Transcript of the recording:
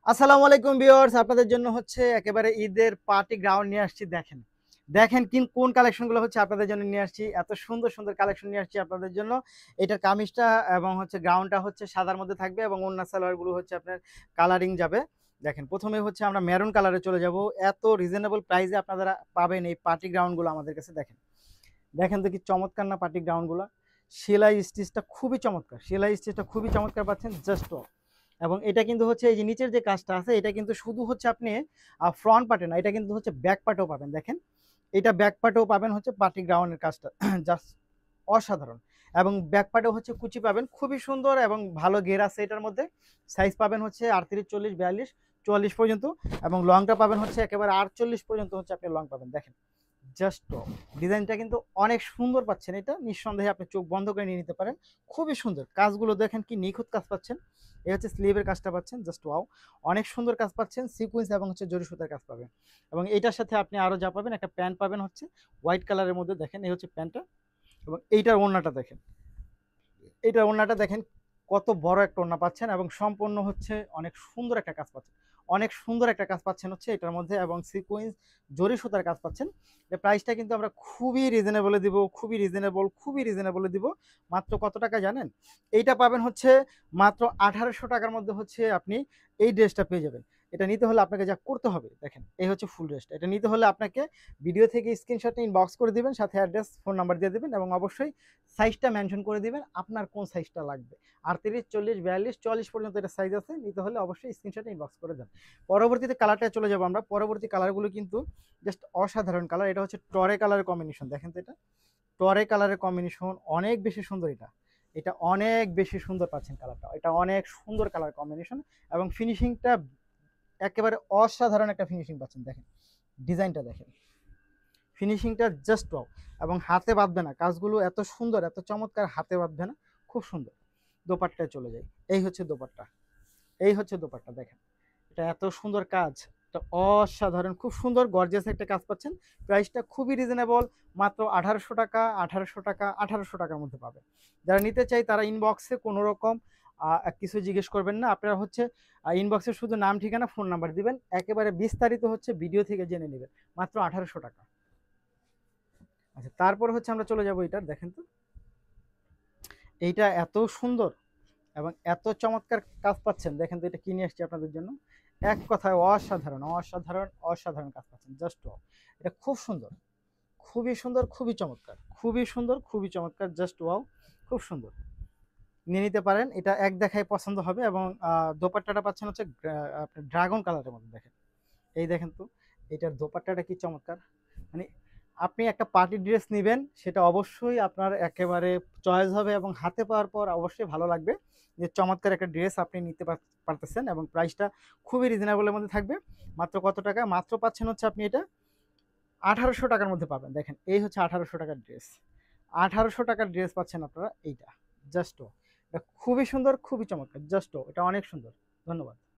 আসসালামু আলাইকুম ভিউয়ার্স, আপনাদের জন্য হচ্ছে একেবারে ঈদের পার্টি গ্রাউন্ড নিয়ে আসছি। দেখেন দেখেন কোন কালেকশনগুলো হচ্ছে আপনাদের জন্য নিয়ে আসছি। এত সুন্দর সুন্দর কালেকশন নিয়ে আসছি আপনাদের জন্য। এটার কামিজটা এবং হচ্ছে গ্রাউন্ডটা হচ্ছে সাদার মধ্যে থাকবে এবং ওড়না সালোয়ারগুলো হচ্ছে আপনার কালারিং যাবে। দেখেন প্রথমে হচ্ছে আমরা মেরুন কালারে চলে যাব। এত রিজনেবল প্রাইসে আপনারা পাবেন এই পার্টি গ্রাউন্ডগুলো আমাদের কাছে। দেখেন দেখেন তো কি চমৎকার না পার্টি গ্রাউন্ডগুলো। সেলাই স্টিচটা খুবই চমৎকার, সেলাই স্টিচটা খুবই চমৎকার পাচ্ছেন জাস্ট। এবং এটা কিন্তু হচ্ছে এই যে নিচের যে কাজটা আছে এটা কিন্তু শুধু হচ্ছে আপনি ফ্রন্ট পার্টে না, এটা কিন্তু হচ্ছে ব্যাক পার্টেও পাবেন। দেখেন এটা ব্যাক পার্টেও পাবেন হচ্ছে পার্টি গ্রাউন্ডের কাজটা জাস্ট অসাধারণ। এবং ব্যাক পার্টেও হচ্ছে কুচি পাবেন খুবই সুন্দর এবং ভালো ঘের আছে এটার মধ্যে। সাইজ পাবেন হচ্ছে 38, 40, 42, 44 পর্যন্ত। এবং লংটা পাবেন হচ্ছে একেবারে 48 পর্যন্ত হচ্ছে আপনি লং পাবেন। দেখেন জাস্ট ডিজাইনটা কিন্তু অনেক সুন্দর পাচ্ছেন। এটা নিঃসন্দেহে আপনি চোখ বন্ধ করে নিয়ে নিতে পারেন। খুবই সুন্দর কাজগুলো, দেখেন কি নিখুঁত কাজ পাচ্ছেন। এই হচ্ছে স্লিভের কাজটা পাচ্ছেন জাস্ট ওয়াও, অনেক সুন্দর কাজ পাচ্ছেন। সিকুয়েন্স এবং হচ্ছে জরি সুতার কাজ পাবেন। এবং এটার সাথে আপনি আরও যা পাবেন, একটা প্যান্ট পাবেন হচ্ছে হোয়াইট কালারের মধ্যে। দেখেন এই হচ্ছে প্যান্টটা। এবং এইটার ওড়নাটা দেখেন, এইটার ওড়নাটা দেখেন কত বড় একটা ওড়না পাচ্ছেন এবং সম্পূর্ণ হচ্ছে অনেক সুন্দর একটা কাজ পাচ্ছেন। অনেক সুন্দর একটা কাজ পাচ্ছেন হচ্ছে এটার মধ্যে এবং সিকোয়েন্স জরি সুতার কাজ পাচ্ছেন। এর প্রাইসটা কিন্তু আমরা খুবই রিজনেবলে দিব, খুবই রিজনেবল, খুবই রিজনেবলে দিব। মাত্র কত টাকা জানেন? এইটা পাবেন হচ্ছে মাত্র 1800 টাকার মধ্যে হচ্ছে আপনি এই ড্রেসটা পেয়ে যাবেন। এটা নিতে হলে আপনাকে যা করতে হবে, দেখেন এই হচ্ছে ফুল ড্রেসটা। এটা নিতে হলে আপনাকে ভিডিও থেকে স্ক্রিনশট ইনবক্স করে দিবেন, সাথে অ্যাড্রেস ফোন নাম্বার দিয়ে দিবেন এবং অবশ্যই সাইজটা মেনশন করে দিবেন আপনার কোন সাইজটা লাগবে। 38, 40, 42, 44 পর্যন্ত এটা সাইজ আছে। নিতে হলে অবশ্যই স্ক্রিনশটে ইনবক্স করে দেন। পরবর্তীতে কালারটা চলে যাবো আমরা। পরবর্তী কালারগুলো কিন্তু জাস্ট অসাধারণ কালার। এটা হচ্ছে টরে কালারের কম্বিনেশন। দেখেন তো এটা টরে কালারের কম্বিনেশন অনেক বেশি সুন্দর। এটা এটা অনেক বেশি সুন্দর পাচ্ছেন কালারটা। এটা অনেক সুন্দর কালার কম্বিনেশন এবং ফিনিশিংটা একেবারে অসাধারণ একটা ফিনিশিং পাচ্ছেন। দেখেন ডিজাইনটা দেখেন, ফিনিশিংটা জাস্ট ওয়াও। এবং হাতে বাঁধবে না, কাজগুলো এত সুন্দর এত চমৎকার, হাতে বাঁধবে না, খুব সুন্দর। দোপাট্টায় চলে যায়। এই হচ্ছে দোপাট্টা, এই হচ্ছে দোপাট্টা। দেখেন এটা এত সুন্দর কাজ, এটা অসাধারণ, খুব সুন্দর গর্জিয়াস একটা কাজ পাচ্ছেন। প্রাইসটা খুবই রিজনেবল, মাত্র 1800 টাকা, 1800 টাকা, 1800 টাকার মধ্যে পাবেন। যারা নিতে চাই তারা ইনবক্সে কোনো রকম কিছু জিজ্ঞেস করবেন না। আপনারা হচ্ছে ইনবক্সে শুধু নাম, ঠিকানা, ফোন নাম্বার দিবেন, একেবারে বিস্তারিত হচ্ছে ভিডিও থেকে জেনে নেবেন। মাত্র 1800 টাকা। আচ্ছা তারপর হচ্ছে আমরা চলে যাবো এটার। দেখেন তো এইটা এত সুন্দর এবং এত চমৎকার কাজ পাচ্ছেন। দেখেন তো এটা কি নিয়ে আসছি আপনাদের জন্য। এক কথায় অসাধারণ অসাধারণ অসাধারণ কাজ পাচ্ছেন জাস্ট। এটা খুব সুন্দর, খুবই সুন্দর, খুবই চমৎকার, খুবই সুন্দর, খুবই চমৎকার, জাস্ট ওয়াও, খুব সুন্দর। নিয়ে নিতে পারেন, এটা এক দেখায় পছন্দ হবে। এবং দোপাট্টাটা পাচ্ছেন হচ্ছে আপনার ড্রাগন কালারের মধ্যে। দেখেন এই দেখেন তো এটার দোপাট্টাটা কি চমৎকার। মানে আপনি একটা পার্টি ড্রেস নেবেন, সেটা অবশ্যই আপনার একেবারে চয়েস হবে এবং হাতে পাওয়ার পর অবশ্যই ভালো লাগবে যে চমৎকার একটা ড্রেস আপনি নিতে পারতেছেন। এবং প্রাইসটা খুবই রিজনেবলের মধ্যে থাকবে। মাত্র কত টাকা? মাত্র পাচ্ছেন হচ্ছে আপনি এটা 1800 টাকার মধ্যে পাবেন। দেখেন এই হচ্ছে 1800 টাকার ড্রেস। 1800 টাকার ড্রেস পাচ্ছেন আপনারা এইটা জাস্ট। এটা খুবই সুন্দর, খুবই চমৎকার, জাস্ট এটা অনেক সুন্দর। ধন্যবাদ।